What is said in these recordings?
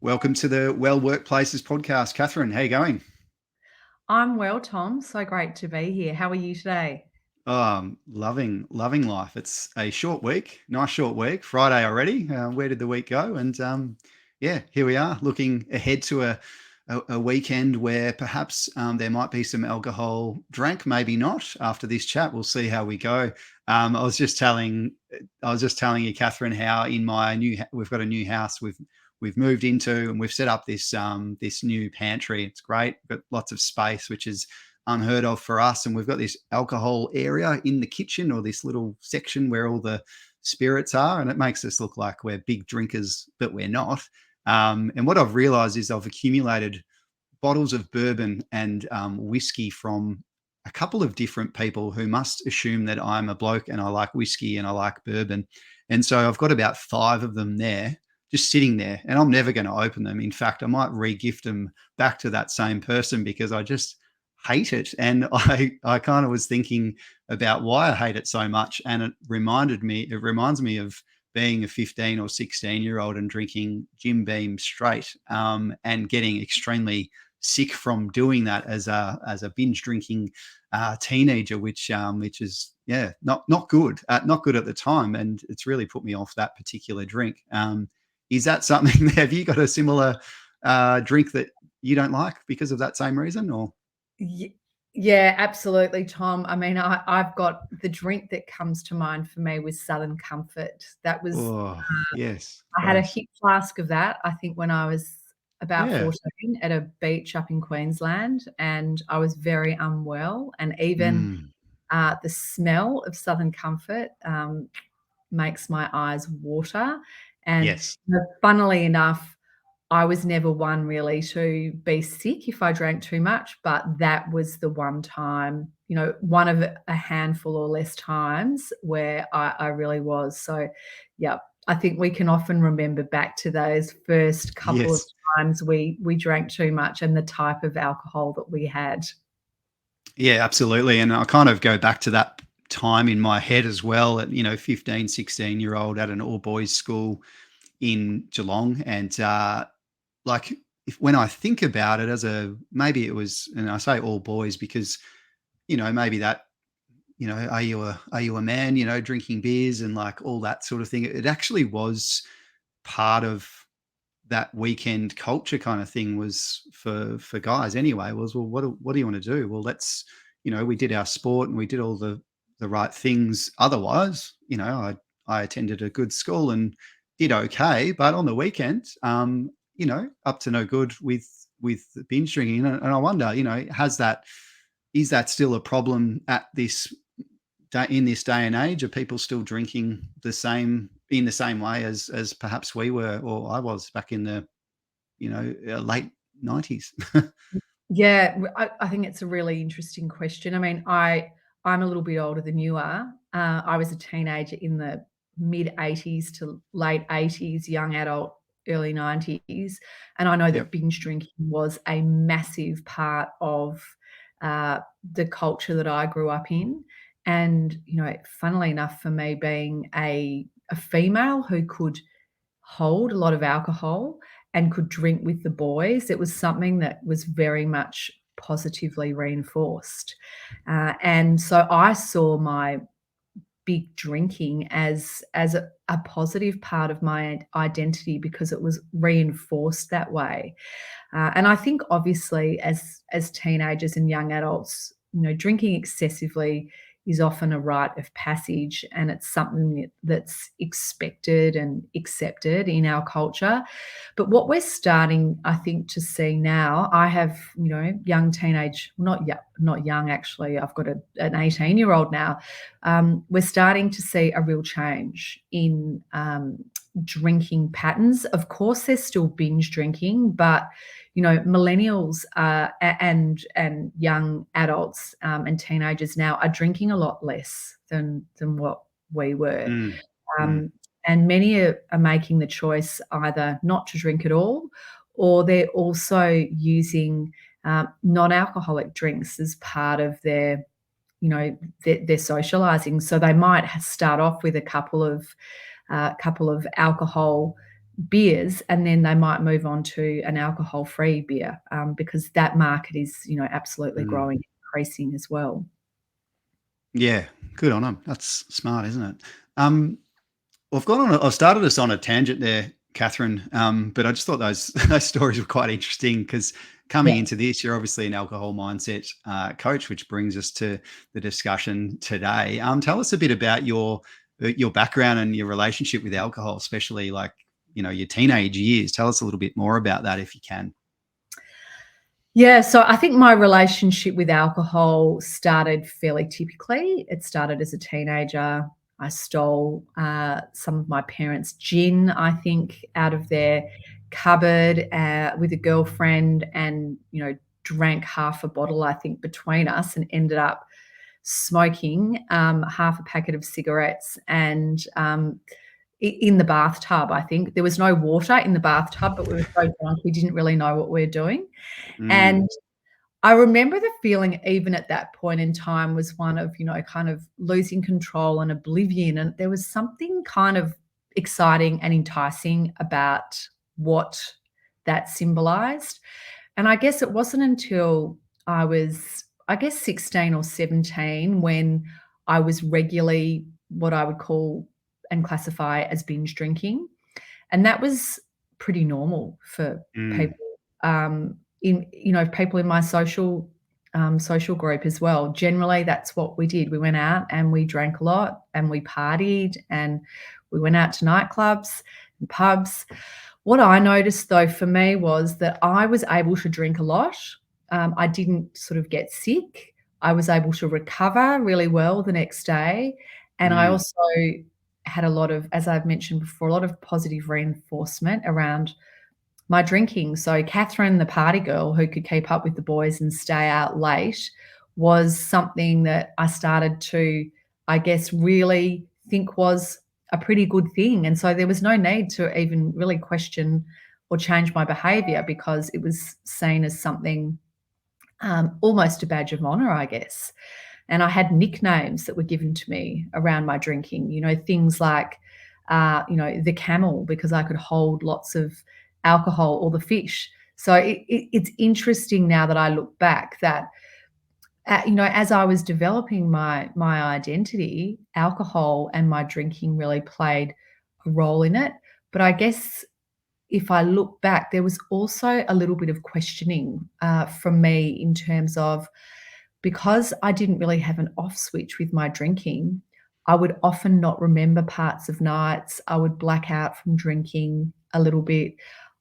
Welcome to the Well Workplaces podcast. Kathryn, how you going? I'm well, Tom. So great to be here. How are you today? Loving life. It's a short week, nice short week. Friday already. Where did the week go? And yeah, here we are, looking ahead to a weekend where perhaps there might be some alcohol drank, maybe not. After this chat, we'll see how we go. I was just telling you, Kathryn, how in my we've got a new house we've moved into, and we've set up this new pantry. It's great, got lots of space, which is unheard of for us. And we've got this alcohol area in the kitchen, or this little section where all the spirits are, and it makes us look like we're big drinkers, but we're not. And what I've realized is I've accumulated bottles of bourbon and whiskey from a couple of different people who must assume that I'm a bloke and I like whiskey and I like bourbon. And so I've got about 5 of them there, just sitting there, and I'm never going to open them. In fact, I might re-gift them back to that same person because I just hate it. And I kind of was thinking about why I hate it so much. And it reminds me of being a 15 or 16-year-old and drinking Jim Beam straight, and getting extremely sick from doing that as a binge drinking teenager, which is not good, not good at the time, and it's really put me off that particular drink. Is that something? Have you got a similar drink that you don't like because of that same reason, or? Yeah, absolutely, Tom. I mean, I've got the drink that comes to mind for me was Southern Comfort. That was, Oh, yes, I had a gross. hip flask of that, I think, when I was about Yeah. 14 at a beach up in Queensland, and I was very unwell. And even Mm, the smell of Southern Comfort makes my eyes water. And yes. funnily enough, I was never one really to be sick if I drank too much, but that was the one time, one of a handful or less times where I really was. So, yeah, I think we can often remember back to those first couple of Yes. times we drank too much and the type of alcohol that we had. Yeah, absolutely. And I kind of go back to that time in my head as well at, 15, 16-year-old at an all boys school in Geelong. And like, when I think about it, maybe it was, and I say all boys because, maybe that, are you a man, drinking beers and like all that sort of thing. It actually was part of that weekend culture kind of thing, was for guys anyway, was, well, what do you want to do? Well, let's, we did our sport and we did all the right things. Otherwise, I attended a good school and did okay, but on the weekend, up to no good with binge drinking. And I wonder, is that still a problem at this in this day and age? Are people still drinking in the same way as perhaps we were, or I was back in the late 90s? Yeah, I think it's a really interesting question. I mean, I'm a little bit older than you are. I was a teenager in the mid 80s to late 80s, young adult, early 90s, and I know that Yep. binge drinking was a massive part of the culture that I grew up in. And funnily enough, for me, being a female who could hold a lot of alcohol and could drink with the boys, it was something that was very much positively reinforced. And so I saw my big drinking as a positive part of my identity because it was reinforced that way. And I think obviously as teenagers and young adults, drinking excessively is often a rite of passage, and it's something that's expected and accepted in our culture. But what we're starting, I think, to see now, I have, young teenage, not young actually. I've got an 18-year-old now. We're starting to see a real change in drinking patterns. Of course, there's still binge drinking, but millennials and young adults and teenagers now are drinking a lot less than what we were. Mm, mm. Um, and many are making the choice either not to drink at all, or they're also using non-alcoholic drinks as part of their socializing. So they might start off with a couple of alcohol beers, and then they might move on to an alcohol-free beer, because that market is, absolutely Mm. growing, increasing as well. Yeah, good on them. That's smart, isn't it? Um, I've gone on. I've started us on a tangent there, Kathryn. But I just thought those those stories were quite interesting because coming Yeah. into this, you're obviously an alcohol mindset coach, which brings us to the discussion today. Tell us a bit about your background and your relationship with alcohol, especially like your teenage years. Tell us a little bit more about that if you can. Yeah, so I think my relationship with alcohol started fairly typically. It started as a teenager. I stole some of my parents' gin, I think, out of their cupboard with a girlfriend, and drank half a bottle, I think, between us, and ended up smoking half a packet of cigarettes, and in the bathtub. I think there was no water in the bathtub, but we were so drunk we didn't really know what we were doing. Mm, And I remember the feeling, even at that point in time, was one of, kind of losing control and oblivion. And there was something kind of exciting and enticing about what that symbolized. And I guess it wasn't until I was, 16 or 17, when I was regularly what I would call and classify as binge drinking. And that was pretty normal for mm, people, people in my social group as well. Generally, that's what we did. We went out and we drank a lot and we partied and we went out to nightclubs and pubs. What I noticed, though, for me, was that I was able to drink a lot. I didn't sort of get sick. I was able to recover really well the next day. And I mm, also had a lot of, as I've mentioned before, a lot of positive reinforcement around my drinking. So Kathryn, the party girl who could keep up with the boys and stay out late, was something that I started to, I guess, really think was a pretty good thing. And so there was no need to even really question or change my behavior, because it was seen as something, almost a badge of honor, I guess. And I had nicknames that were given to me around my drinking, things like, the camel, because I could hold lots of alcohol, or the fish. So it's interesting now that I look back that, as I was developing my identity, alcohol and my drinking really played a role in it. But I guess if I look back, there was also a little bit of questioning from me, in terms of, because I didn't really have an off switch with my drinking, I would often not remember parts of nights. I would black out from drinking a little bit.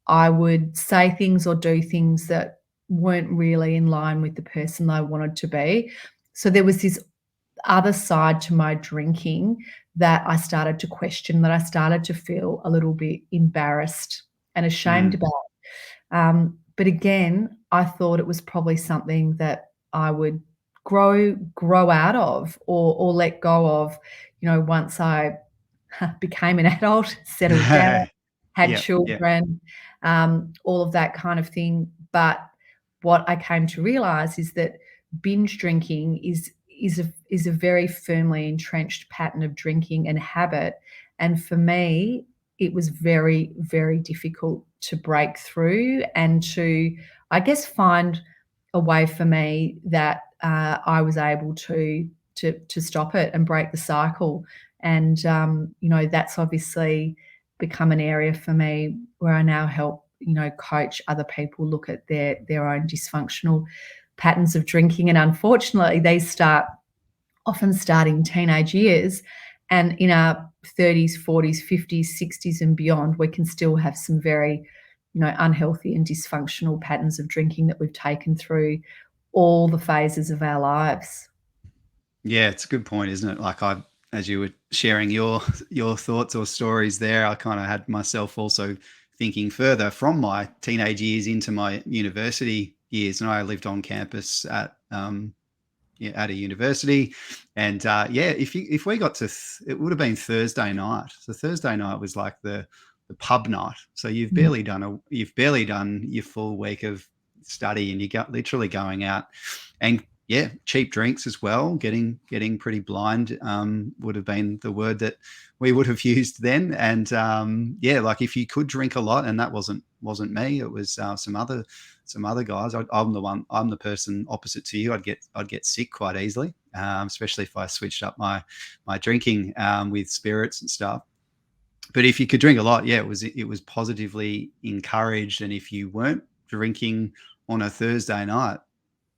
I would say things or do things that weren't really in line with the person I wanted to be. So there was this other side to my drinking that I started to question, that I started to feel a little bit embarrassed and ashamed mm. about. But again, I thought it was probably something that I would grow out of, or let go of, once I became an adult, settled down, had Yep, yep. children, all of that kind of thing. But what I came to realize is that binge drinking is a very firmly entrenched pattern of drinking and habit. And for me, it was very, very difficult to break through, and to, I guess, find a way for me that I was able to stop it and break the cycle. And that's obviously become an area for me where I now help, coach other people look at their own dysfunctional patterns of drinking. And unfortunately, they often start in teenage years, and in our 30s, 40s, 50s, 60s, and beyond, we can still have some very, unhealthy and dysfunctional patterns of drinking that we've taken through all the phases of our lives. Yeah, it's a good point, isn't it? Like as you were sharing your thoughts or stories there, I kind of had myself also thinking further from my teenage years into my university years, and I lived on campus yeah, at a university, and yeah, if we got to it would have been Thursday night. So Thursday night was like the pub night. So Mm, you've barely done your full week of study, and you got literally going out and yeah, cheap drinks as well. Getting pretty blind would have been the word that we would have used then. And yeah, like if you could drink a lot, and that wasn't me. It was some other guys. I'm the person opposite to you. I'd get sick quite easily, especially if I switched up my drinking with spirits and stuff. But if you could drink a lot, yeah, it was positively encouraged. And if you weren't drinking on a Thursday night,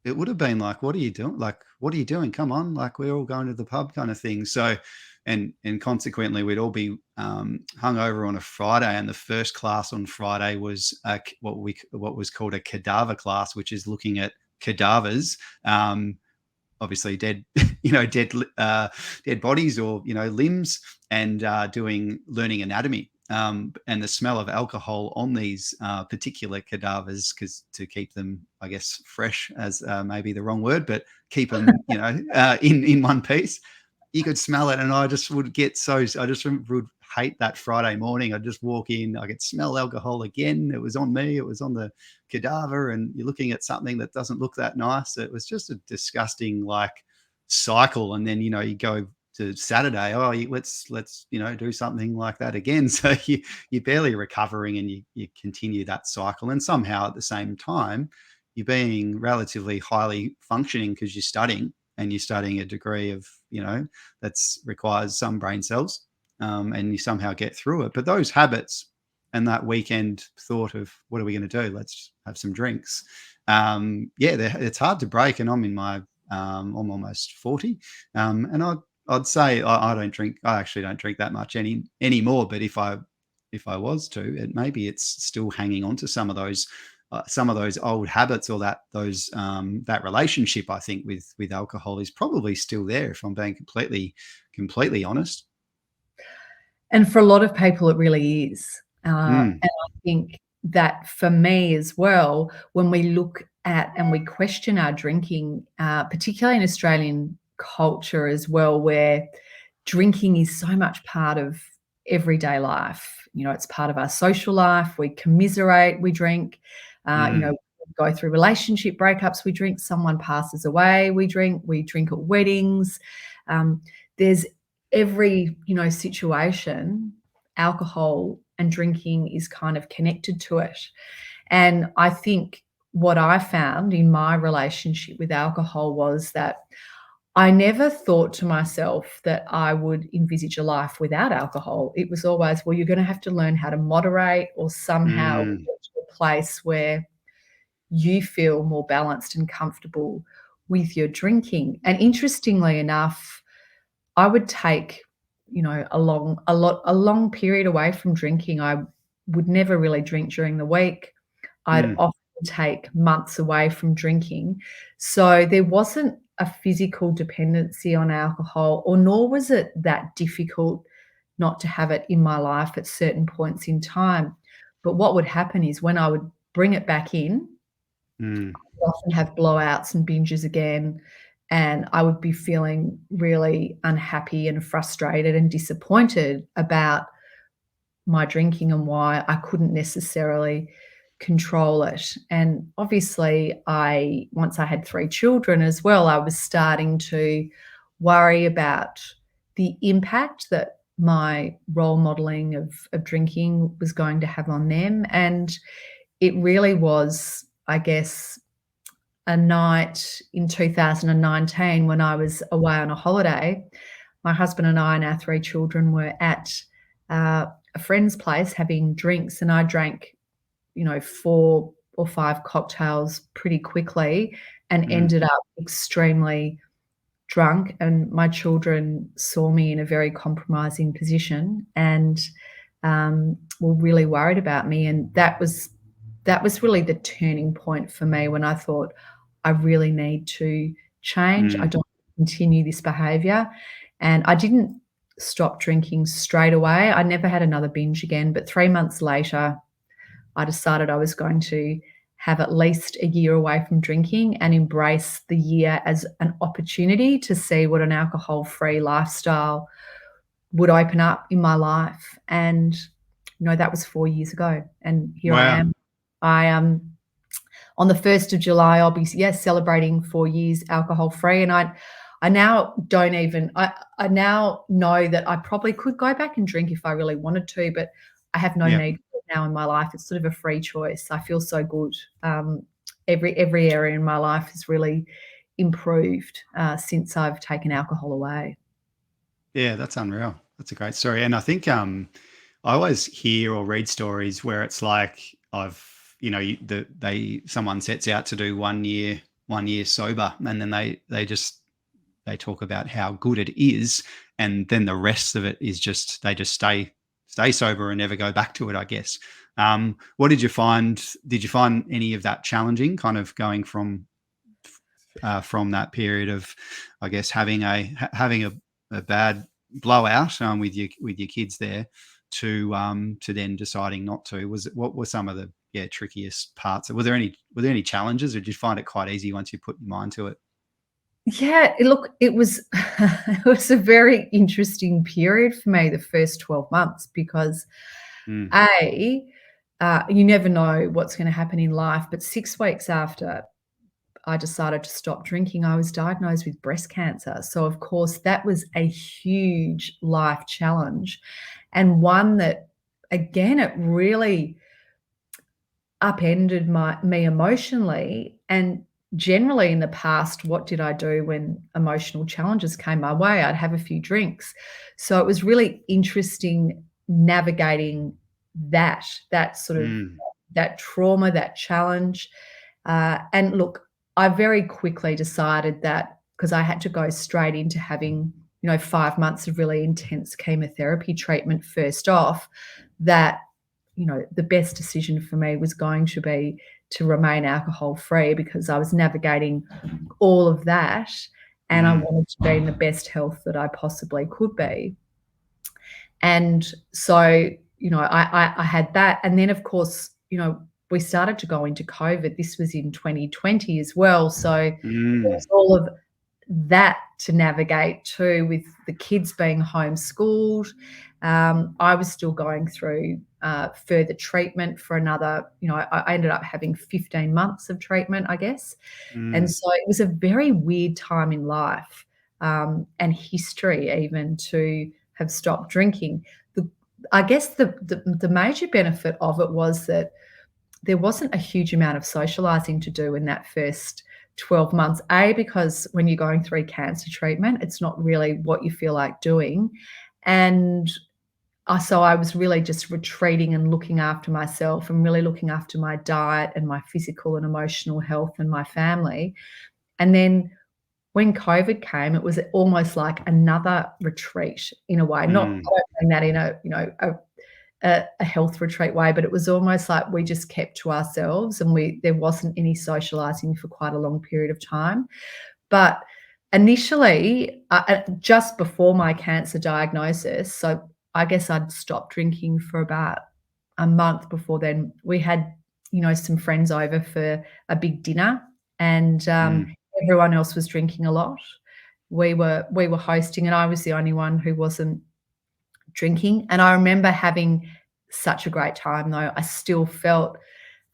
it would have been like, "What are you doing? Like, what are you doing? Come on, like we're all going to the pub," kind of thing. So, and consequently, we'd all be hungover on a Friday, and the first class on Friday was what was called a cadaver class, which is looking at cadavers. Obviously dead, dead bodies, or limbs, and doing learning anatomy, and the smell of alcohol on these particular cadavers, because to keep them, I guess, fresh, as maybe the wrong word, but keep them in one piece. You could smell it, and I just would get so I just would hate that Friday morning. I'd just walk in, I could smell alcohol again. It was on me, it was on the cadaver, and you're looking at something that doesn't look that nice. It was just a disgusting like cycle. And then you go to Saturday, oh, let's do something like that again. So you're barely recovering, and you continue that cycle. And somehow at the same time, you're being relatively highly functioning because you're studying, and you're studying a degree of that's requires some brain cells, and you somehow get through it. But those habits and that weekend thought of, what are we going to do? Let's have some drinks. Yeah, it's hard to break. And I'm almost 40, and I'd say I don't drink. I actually don't drink that much anymore. But if I was to, maybe it's still hanging on to some of those old habits, or that relationship. I think with alcohol is probably still there, if I'm being completely honest. And for a lot of people, it really is. Mm, And I think that for me as well, when we look at and we question our drinking, particularly in Australian culture as well, where drinking is so much part of everyday life. It's part of our social life. We commiserate, we drink. mm, We go through relationship breakups, we drink. Someone passes away, we drink. We drink at weddings. There's every situation, alcohol and drinking is kind of connected to it. And I think what I found in my relationship with alcohol was that I never thought to myself that I would envisage a life without alcohol. It was always, well, you're going to have to learn how to moderate, or somehow mm, get to a place where you feel more balanced and comfortable with your drinking. And interestingly enough, I would take, a long period away from drinking. I would never really drink during the week. I'd mm, often take months away from drinking. So there wasn't a physical dependency on alcohol, or nor was it that difficult not to have it in my life at certain points in time. But what would happen is, when I would bring it back in, mm, often have blowouts and binges again, and I would be feeling really unhappy and frustrated and disappointed about my drinking and why I couldn't necessarily control it. And obviously, once I had 3 children as well, I was starting to worry about the impact that my role modeling of drinking was going to have on them. And it really was, I guess, a night in 2019 when I was away on a holiday. My husband and I and our 3 children were at a friend's place having drinks, and I drank, 4 or 5 cocktails pretty quickly and mm, ended up extremely drunk. And my children saw me in a very compromising position, and were really worried about me. And that was really the turning point for me, when I thought, I really need to change. I mm. don't continue this behavior. And I didn't stop drinking straight away. I never had another binge again. But 3 months later, I decided I was going to have at least a year away from drinking, and embrace the year as an opportunity to see what an alcohol-free lifestyle would open up in my life. And that was 4 years ago, and here I Wow. am. I on the 1st of July, I'll be, yes, celebrating 4 years alcohol free. And I now don't even, I now know that I probably could go back and drink if I really wanted to, but I have no Yeah. need for it now in my life. It's sort of a free choice. I feel so good. Every area in my life has really improved since I've taken alcohol away. Yeah, that's unreal. That's a great story. And I think I always hear or read stories where it's like I've, someone sets out to do 1 year sober, and then they talk about how good it is, and then the rest of it is just they just stay sober and never go back to it, I guess. What did you find? Did you find any of that challenging, kind of going from that period of, I guess, having a bad blowout with your kids there to then deciding not to? What were some of the trickiest parts? Were there any challenges, or did you find it quite easy once you put your mind to it? Yeah, look, it was it was a very interesting period for me, the first 12 months, because Mm, A, you never know what's gonna happen in life, but 6 weeks after I decided to stop drinking, I was diagnosed with breast cancer. So, of course, that was a huge life challenge, and one that, again, it really upended me emotionally. And generally in the past, what did I do when emotional challenges came my way? I'd have a few drinks. So it was really interesting navigating that sort of mm, that trauma, that challenge. And look, I very quickly decided that, because I had to go straight into having, 5 months of really intense chemotherapy treatment first off, that, the best decision for me was going to be to remain alcohol free, because I was navigating all of that and I mm, wanted to be in the best health that I possibly could be. And so, I had that. And then, of course, we started to go into COVID. This was in 2020 as well. So there mm, was all of that to navigate too, with the kids being homeschooled. I was still going through further treatment for another, I ended up having 15 months of treatment, I guess. And mm, so it was a very weird time in life, and history even, to have stopped drinking. The I guess the major benefit of it was that there wasn't a huge amount of socializing to do in that first 12 months. A, because when you're going through cancer treatment, it's not really what you feel like doing. And so I was really just retreating and looking after myself and really looking after my diet and my physical and emotional health and my family. And then when COVID came, it was almost like another retreat in a way. Not, I mm. don't mean that in a health retreat way, but it was almost like we just kept to ourselves, and there wasn't any socializing for quite a long period of time. But initially, just before my cancer diagnosis, so I guess I'd stopped drinking for about a month before then. We had, some friends over for a big dinner, and Mm. everyone else was drinking a lot. We were hosting, and I was the only one who wasn't drinking. And I remember having such a great time, though. I still felt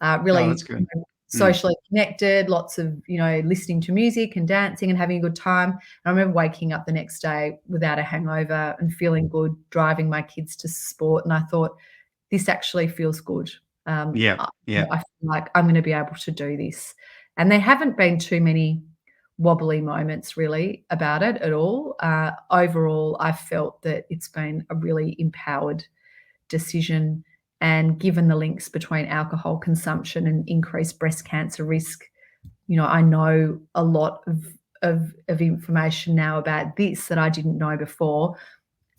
Oh, really that's good. Mm. socially connected, lots of, listening to music and dancing and having a good time. And I remember waking up the next day without a hangover and feeling good, driving my kids to sport. And I thought, this actually feels good. Yeah, yeah. I feel like I'm going to be able to do this. And there haven't been too many wobbly moments really about it at all. Overall, I felt that it's been a really empowered decision. And given the links between alcohol consumption and increased breast cancer risk, I know a lot of information now about this that I didn't know before.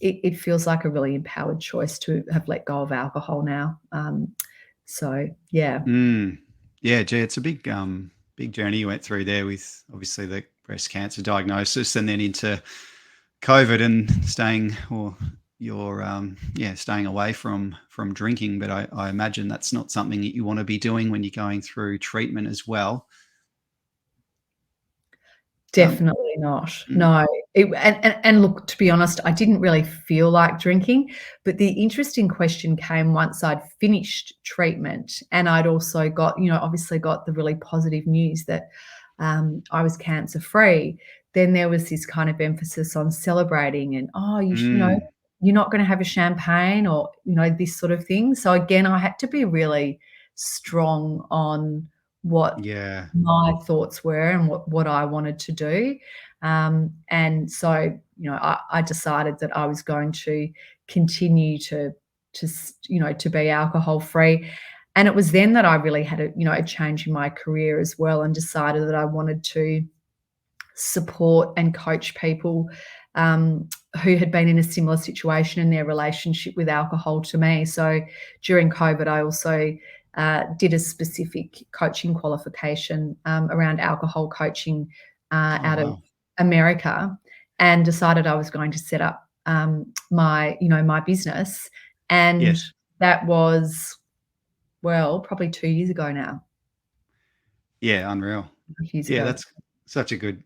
It feels like a really empowered choice to have let go of alcohol now. So yeah. Mm. Yeah, gee, it's a big journey you went through there, with obviously the breast cancer diagnosis and then into COVID and staying, or you're staying away from drinking. But I imagine that's not something that you want to be doing when you're going through treatment as well. Definitely not. Mm, No. And look, to be honest, I didn't really feel like drinking, but the interesting question came once I'd finished treatment and I'd also got, obviously got the really positive news that, I was cancer free. Then there was this kind of emphasis on celebrating and, "Oh, mm, you're not gonna have a champagne," or, this sort of thing. So again, I had to be really strong on what yeah, my thoughts were and what I wanted to do. And so, I decided that I was going to continue to be alcohol free. And it was then that I really had a change in my career as well and decided that I wanted to support and coach people who had been in a similar situation in their relationship with alcohol to me. So during COVID, I also did a specific coaching qualification around alcohol coaching oh out of wow, America, and decided I was going to set up my business, and yes. that was, well, probably 2 years ago now. Yeah, unreal. 2 years Yeah, ago. that's such a good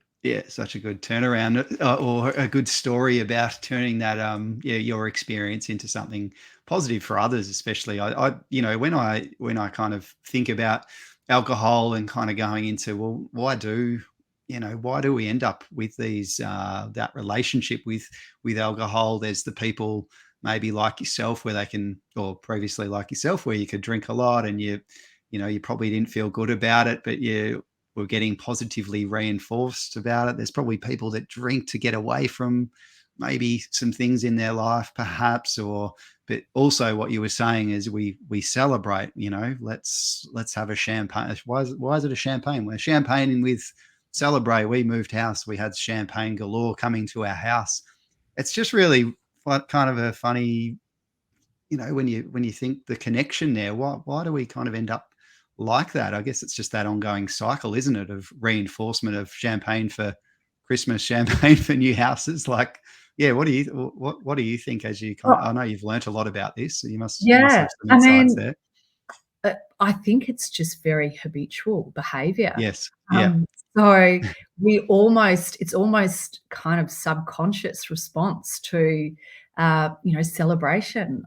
turnaround, or a good story about turning that, your experience into something positive for others, especially. When I kind of think about alcohol and kind of going into, well, why do we end up with that relationship with alcohol? There's the people maybe like yourself where they can, or previously like yourself, where you could drink a lot and you probably didn't feel good about it, but you were getting positively reinforced about it. There's probably people that drink to get away from maybe some things in their life, perhaps, or but also what you were saying is we celebrate. Let's have a champagne. Why is it a champagne? We're champagne with celebrate. We moved house. We had champagne galore coming to our house. It's just really kind of a funny, when you think the connection there. Why do we kind of end up like that? I guess it's just that ongoing cycle, isn't it, of reinforcement of champagne for Christmas, champagne for new houses. Like, yeah, what do you think as you kind of, I know you've learnt a lot about this, so you must Yeah, have some I insights mean, there. I think it's just very habitual behavior. Yes. Yeah. Um, so it's almost kind of subconscious response to, celebration,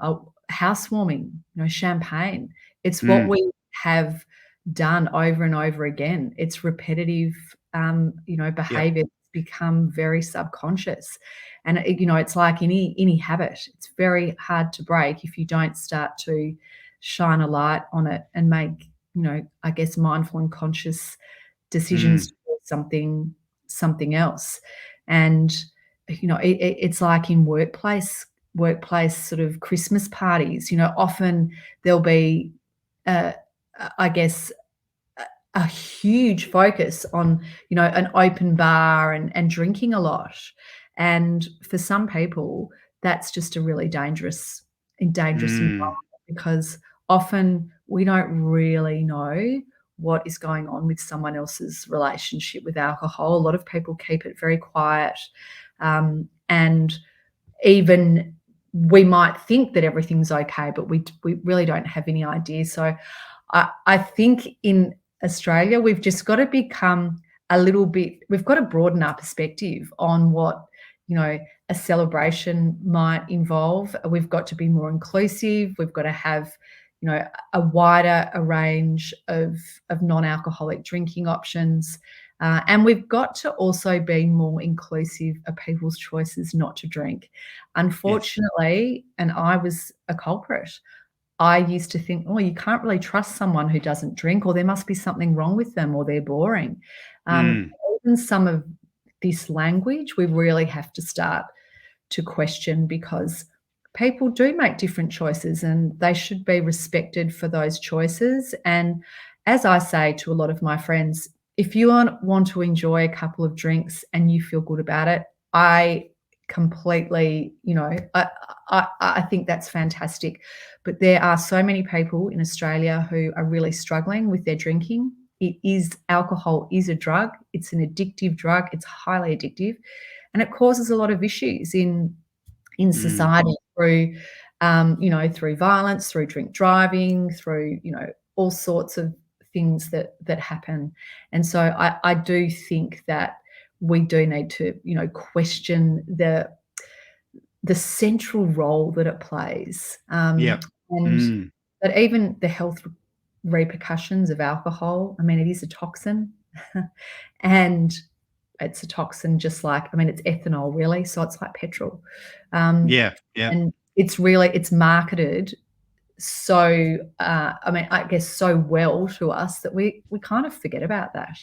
housewarming, champagne. It's what Mm, we have done over and over again. It's repetitive, yep. behavior. It's become very subconscious. And, it's like any habit. It's very hard to break if you don't start to shine a light on it and make, I guess, mindful and conscious decisions Mm, towards something else. And, it's like in workplace sort of Christmas parties, often there'll be, uh, I guess, a huge focus on, an open bar and drinking a lot. And for some people, that's just a really dangerous mm, environment because often we don't really know what is going on with someone else's relationship with alcohol. A lot of people keep it very quiet. And even we might think that everything's okay, but we really don't have any idea. So I think in Australia, we've just got to become a little bit, we've got to broaden our perspective on what, a celebration might involve. We've got to be more inclusive. We've got to have, a wider a range of non-alcoholic drinking options. And we've got to also be more inclusive of people's choices not to drink. yes. Unfortunately, and I was a culprit, I used to think, "Oh, you can't really trust someone who doesn't drink, or there must be something wrong with them, or they're boring." Mm, Even some of this language, we really have to start to question because people do make different choices and they should be respected for those choices. And as I say to a lot of my friends, if you want to enjoy a couple of drinks and you feel good about it, I completely, I think that's fantastic. But there are so many people in Australia who are really struggling with their drinking. Alcohol is a drug. It's an addictive drug. It's highly addictive, and it causes a lot of issues in mm, society through, through violence, through drink driving, through, all sorts of things that happen. And so I do think that we do need to, question the central role that it plays. Yeah. And Mm. but even the health repercussions of alcohol, I mean, it is a toxin. And it's a toxin just like, I mean, it's ethanol really, so it's like petrol. Um, Yeah. Yeah. and it's marketed so, I mean, I guess so well to us that we kind of forget about that.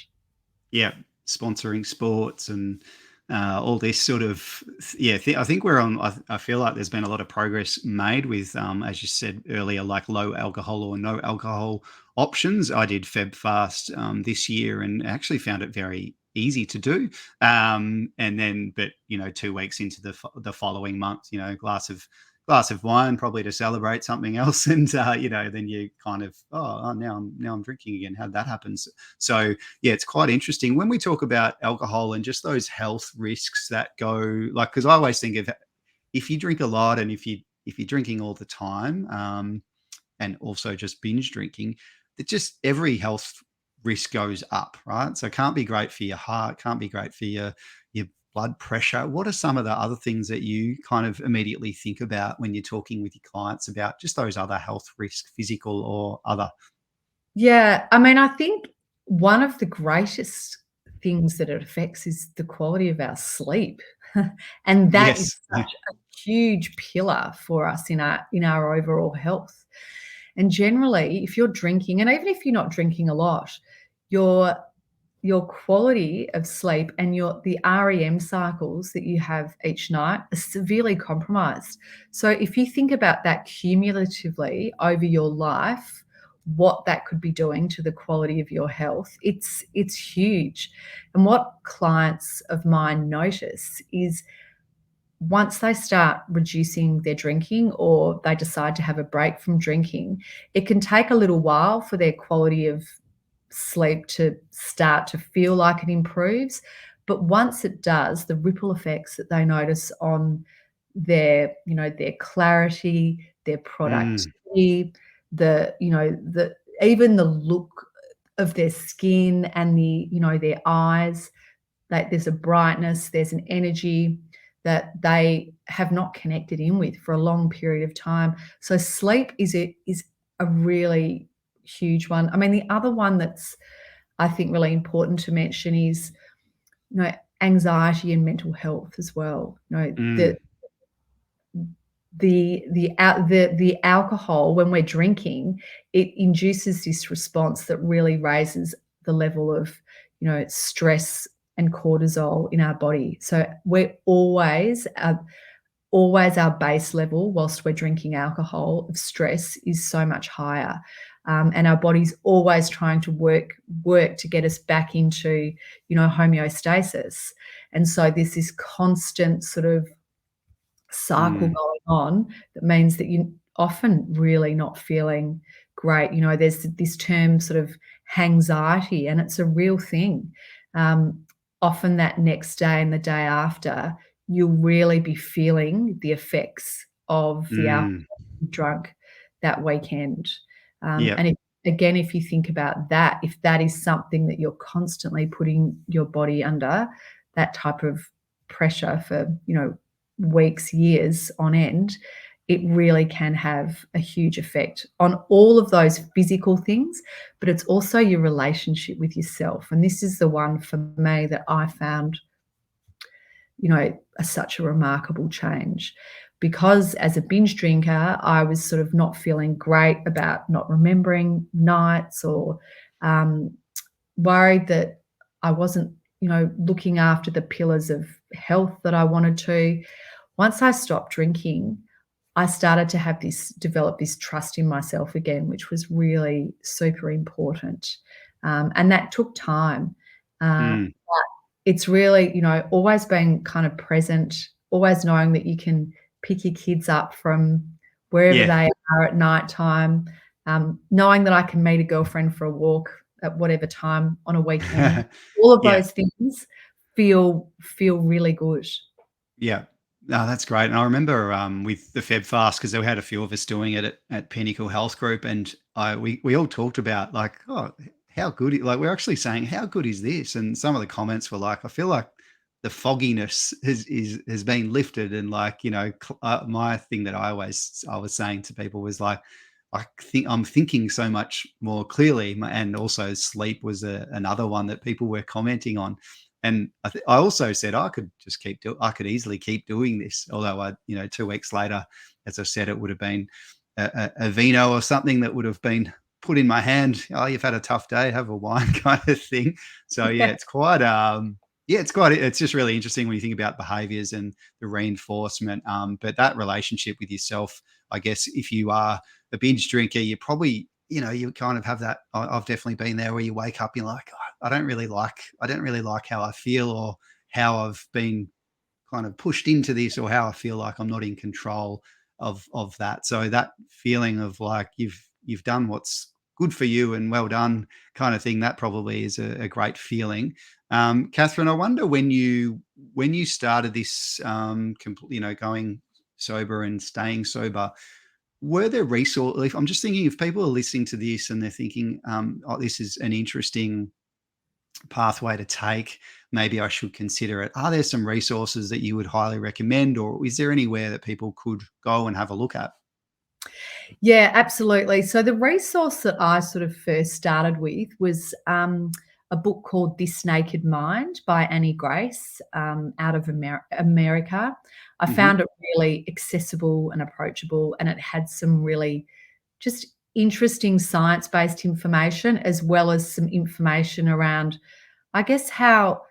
Yeah, sponsoring sports and all this sort of I think we're on. I feel like there's been a lot of progress made with, as you said earlier, like low alcohol or no alcohol options. I did Feb fast this year and actually found it very easy to do. And then, but 2 weeks into the following month, glass of wine probably to celebrate something else, and then you kind of now I'm drinking again. How'd that happen? So yeah, it's quite interesting when we talk about alcohol and just those health risks that go, like, because I always think of, if you drink a lot and if you're drinking all the time, and also just binge drinking, that just every health risk goes up, right? So it can't be great for your heart, can't be great for your blood pressure. What are some of the other things that you kind of immediately think about when you're talking with your clients about just those other health risks, physical or other? Yeah, I mean, I think one of the greatest things that it affects is the quality of our sleep. And that is Yes. Yeah. such a huge pillar for us in our overall health. And generally, if you're drinking, and even if you're not drinking a lot, your your quality of sleep and the REM cycles that you have each night are severely compromised. So if you think about that cumulatively over your life, what that could be doing to the quality of your health, it's huge. And what clients of mine notice is once they start reducing their drinking or they decide to have a break from drinking, it can take a little while for their quality of sleep to start to feel like it improves. But once it does, the ripple effects that they notice on their clarity, their Mm, productivity, the even the look of their skin and their eyes, that there's a brightness, there's an energy that they have not connected in with for a long period of time. So sleep is a really huge one. I mean, the other one that's I think really important to mention is anxiety and mental health as well. The mm, the alcohol when we're drinking, it induces this response that really raises the level of stress and cortisol in our body. So we're always our base level whilst we're drinking alcohol of stress is so much higher. And our body's always trying to work to get us back into homeostasis. And so there's this constant sort of cycle mm, going on that means that you're often really not feeling great. There's this term sort of anxiety, and it's a real thing. Often that next day and the day after, you'll really be feeling the effects of the alcohol mm. you drunk that weekend. Yep. And if you think about that, if that is something that you're constantly putting your body under, that type of pressure for, weeks, years on end, it really can have a huge effect on all of those physical things, but it's also your relationship with yourself. And this is the one for me that I found, such a remarkable change. Because as a binge drinker, I was sort of not feeling great about not remembering nights or um, worried that I wasn't, looking after the pillars of health that I wanted to. Once I stopped drinking, I started to develop this trust in myself again, which was really super important. And that took time. Mm. But it's really, always being kind of present, always knowing that you can pick your kids up from wherever Yeah. they are at night time, knowing that I can meet a girlfriend for a walk at whatever time on a weekend. All of Yeah. those things feel really good. Yeah. No, that's great. And I remember with the Feb fast, because we had a few of us doing it at Pinnacle Health Group, and we all talked about like, oh, how good! Like we're actually saying, how good is this? And some of the comments were like, I feel like the fogginess has been lifted, and like, my thing that I was saying to people was like, I think I'm thinking so much more clearly, and also sleep was another one that people were commenting on. And I also said I could easily keep doing this. Although 2 weeks later, as I said, it would have been a vino or something that would have been put in my hand. Oh, you've had a tough day, have a wine, kind of thing. So yeah, Yeah. it's just really interesting when you think about behaviors and the reinforcement. But that relationship with yourself, I guess, if you are a binge drinker, you probably, you kind of have that. I've definitely been there where you wake up, you're like, "Oh, I don't really like how I feel, or how I've been kind of pushed into this, or how I feel like I'm not in control of that." So that feeling of like you've done what's good for you and well done, kind of thing, that probably is a great feeling. Kathryn, I wonder when you started this, going sober and staying sober, were there resources? I'm just thinking, if people are listening to this and they're thinking, "Oh, this is an interesting pathway to take. Maybe I should consider it." Are there some resources that you would highly recommend, or is there anywhere that people could go and have a look at? Yeah, absolutely. So the resource that I sort of first started with was a book called This Naked Mind by Annie Grace, out of America. I Hmm. found it really accessible and approachable, and it had some really just interesting science-based information, as well as some information around, I guess, how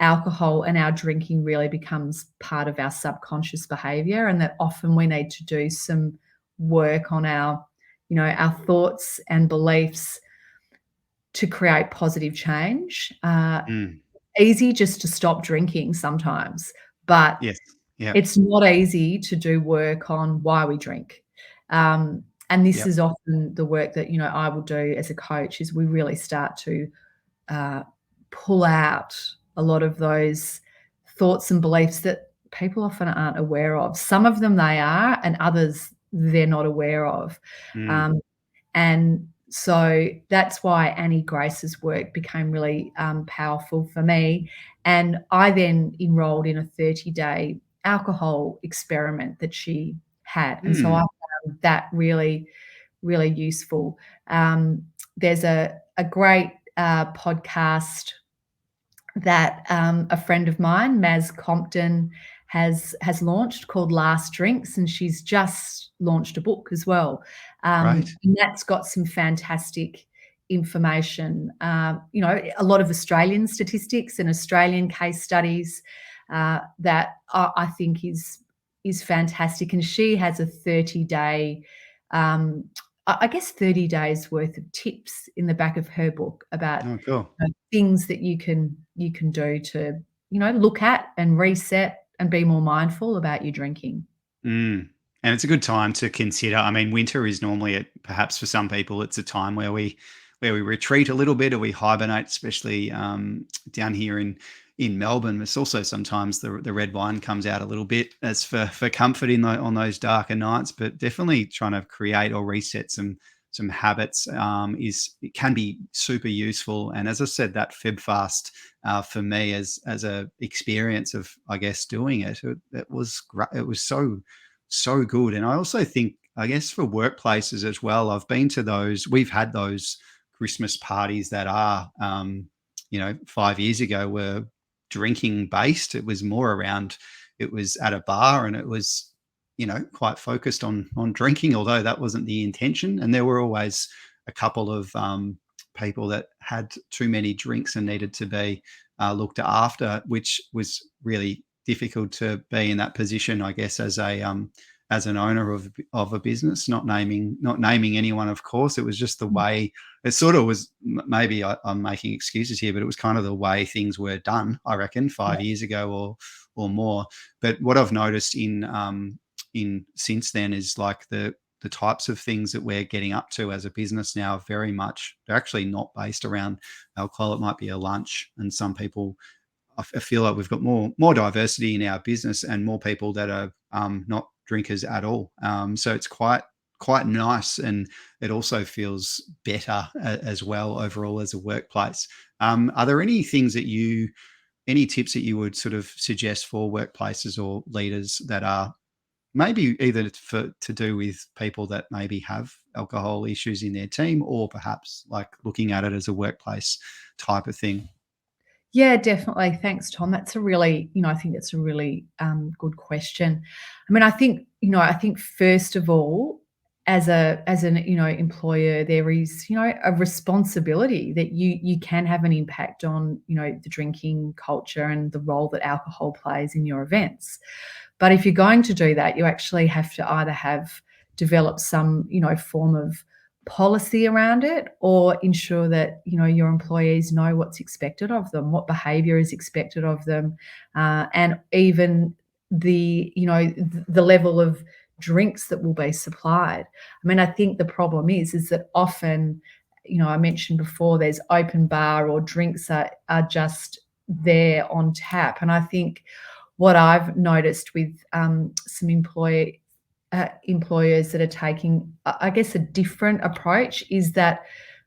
alcohol and our drinking really becomes part of our subconscious behavior, and that often we need to do some work on our thoughts and beliefs to create positive change. Mm. Easy just to stop drinking sometimes, but Yes. Yeah. it's not easy to do work on why we drink. And this Yep. is often the work that I will do as a coach, is we really start to uh, pull out a lot of those thoughts and beliefs that people often aren't aware of. Some of them they are, and others they're not aware of. Mm. Um, and so that's why Annie Grace's work became really powerful for me. And I then enrolled in a 30-day alcohol experiment that she had. And so I Mm. found that really, really useful. There's a great podcast that a friend of mine, Maz Compton, has launched, called Last Drinks, and she's just launched a book as well. Right. And that's got some fantastic information. A lot of Australian statistics and Australian case studies that I think is fantastic. And she has a 30-day, I guess 30 days worth of tips in the back of her book about Oh, cool. things that you can do to, look at and reset and be more mindful about your drinking. Mm. And it's a good time to consider. I mean, winter is normally, perhaps for some people, it's a time where we retreat a little bit, or we hibernate, especially down here in Melbourne. It's also sometimes the red wine comes out a little bit as for comfort on those darker nights. But definitely trying to create or reset some habits, it can be super useful. And as I said, that Feb fast, for me, as a experience of, I guess, doing it was great. It was so good. And I also think, I guess, for workplaces as well, I've been to those. We've had those Christmas parties that are, 5 years ago, were drinking based. It was more around. It was at a bar, and it was, quite focused on drinking, although that wasn't the intention. And there were always a couple of people that had too many drinks and needed to be looked after, which was really difficult to be in that position, I guess, as an owner of a business. Not naming anyone, of course. It was just the way it sort of was. Maybe I'm making excuses here, but it was kind of the way things were done, I reckon, 5 years ago or more. But what I've noticed in since then is like the types of things that we're getting up to as a business now are very much, they're actually not based around alcohol. It might be a lunch, and some people, I feel like we've got more diversity in our business, and more people that are not drinkers at all. So it's quite nice, and it also feels better as well overall as a workplace. Are there any things that you any tips that you would sort of suggest for workplaces or leaders that are maybe either to do with people that maybe have alcohol issues in their team, or perhaps like looking at it as a workplace type of thing? Yeah, definitely. Thanks, Tom. That's a really, I think that's a really good question. I mean, I think first of all, as an employer, there is a responsibility that you can have an impact on the drinking culture and the role that alcohol plays in your events. But if you're going to do that, you actually have to either have developed some form of policy around it, or ensure that your employees know what's expected of them, what behavior is expected of them, and even the level of drinks that will be supplied. I mean, I think the problem is that often, I mentioned before, there's open bar or drinks are just there on tap. And I think what I've noticed with some employers that are taking, I guess, a different approach is that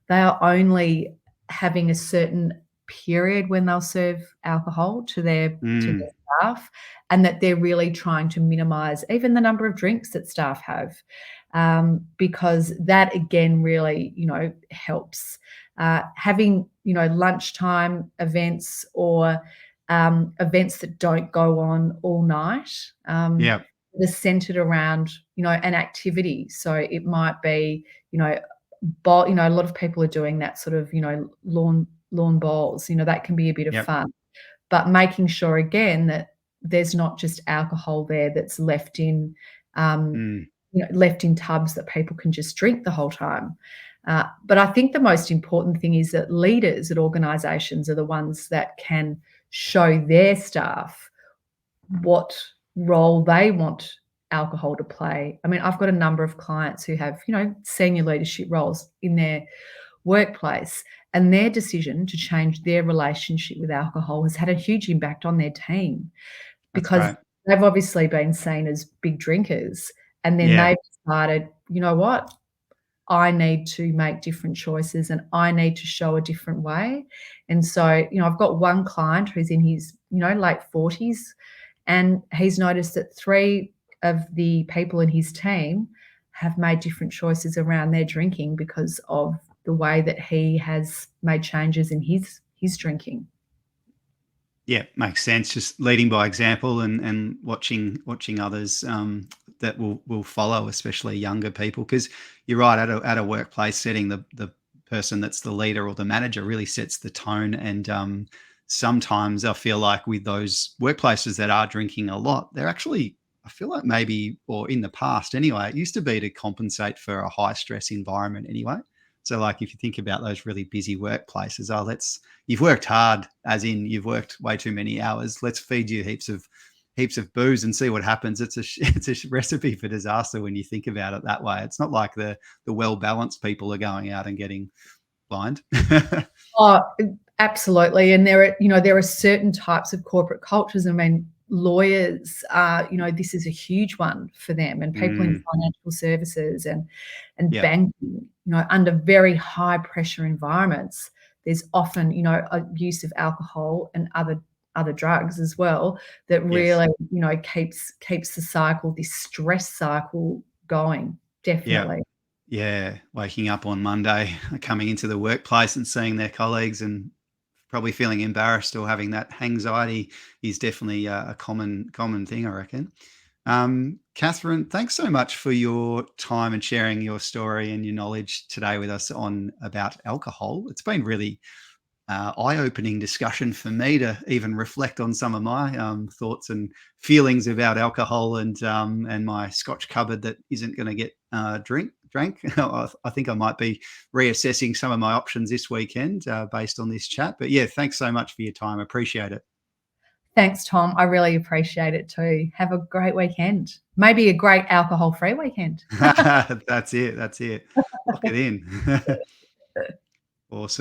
they are only having a certain period when they'll serve alcohol to their Mm, staff, and that they're really trying to minimize even the number of drinks that staff have, because that again really helps. Having lunchtime events, or events that don't go on all night, yeah, that are centered around an activity. So it might be you know a lot of people are doing that sort of lawn bowls. That can be a bit of yep, fun, but making sure again that there's not just alcohol there that's um, mm, left in tubs that people can just drink the whole time. But I think the most important thing is that leaders at organisations are the ones that can show their staff what role they want alcohol to play. I mean, I've got a number of clients who have, senior leadership roles in their workplace, and their decision to change their relationship with alcohol has had a huge impact on their team, that's because great. they've obviously been seen as big drinkers, and then Yeah, they've decided, you know what? I need to make different choices, and I need to show a different way. And so, I've got one client who's in his, late 40s, and he's noticed that 3 of the people in his team have made different choices around their drinking because of the way that he has made changes in his drinking. yeah, makes sense. Just leading by example, and watching others that will follow, especially younger people. Because you're right, at a workplace setting, the person that's the leader or the manager really sets the tone. And sometimes I feel like with those workplaces that are drinking a lot, they're actually, I feel like maybe, or in the past anyway, it used to be to compensate for a high stress environment anyway. So like if you think about those really busy workplaces, oh, you've worked hard, as in you've worked way too many hours. Let's feed you heaps of booze and see what happens. It's a recipe for disaster when you think about it that way. It's not like the well balanced people are going out and getting blind. Oh, absolutely. And there are certain types of corporate cultures. I mean, lawyers are, this is a huge one for them, and people in Mm, financial services and yeah, banking, under very high pressure environments, there's often, a use of alcohol and other drugs as well that yes, really, keeps the cycle, this stress cycle going. yeah. Definitely. Yeah, waking up on Monday, coming into the workplace and seeing their colleagues and probably feeling embarrassed or having that anxiety is definitely a common thing, I reckon. Kathryn, thanks so much for your time and sharing your story and your knowledge today with us on about alcohol. It's been really eye-opening discussion for me to even reflect on some of my thoughts and feelings about alcohol, and my Scotch cupboard that isn't going to get drank. I think I might be reassessing some of my options this weekend based on this chat. But yeah, thanks so much for your time. Appreciate it. Thanks, Tom. I really appreciate it too. Have a great weekend. Maybe a great alcohol-free weekend. That's it. That's it. Lock it in. Awesome.